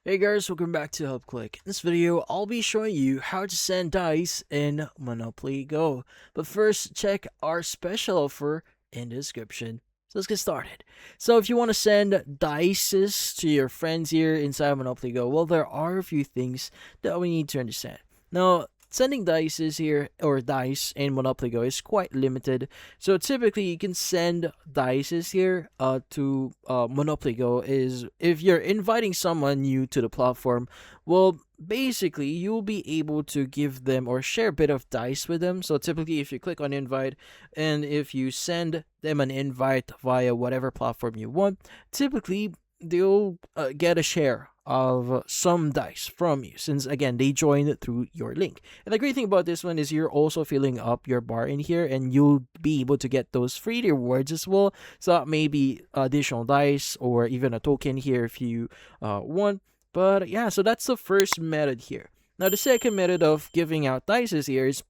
Hey guys, welcome back to Help Click. In this video, I'll be showing you how to send dice in Monopoly Go. But first, check our special offer in the description. So let's get started. So if you want to send dices to your friends here inside Monopoly Go, well, there are a few things that we need to understand. Now, sending dices here or dice in Monopoly Go is quite limited. So typically, you can send dices here to Monopoly Go is if you're inviting someone new to the platform. Well, basically, you'll be able to give them or share a bit of dice with them. So typically, if you click on invite and if you send them an invite via whatever platform you want, typically they'll get a share of some dice from you since again they joined through your link. And the great thing about this one is you're also filling up your bar in here and you'll be able to get those free rewards as well. So that may be additional dice or even a token here if you want. But yeah, so that's the first method here. Now the second method of giving out dice here is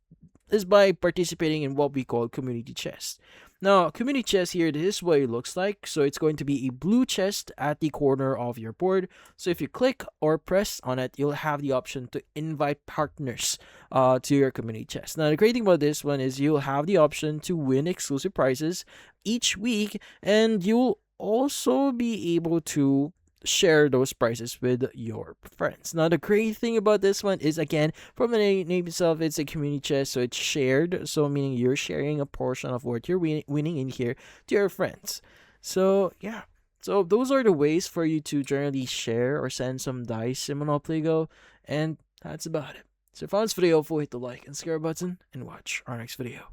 by participating in what we call community chest. Now, community chest here, this is what it looks like. So it's going to be a blue chest at the corner of your board. So if you click or press on it, you'll have the option to invite partners to your community chest. Now, the great thing about this one is you'll have the option to win exclusive prizes each week, and you'll also be able to share those prizes with your friends. Now, the great thing about this one is, again, from the name itself, it's a community chest, so it's shared. So, meaning you're sharing a portion of what you're winning in here to your friends. So, yeah. So, those are the ways for you to generally share or send some dice in Monopoly Go. And that's about it. So, if you found this video helpful, hit the like and subscribe button and watch our next video.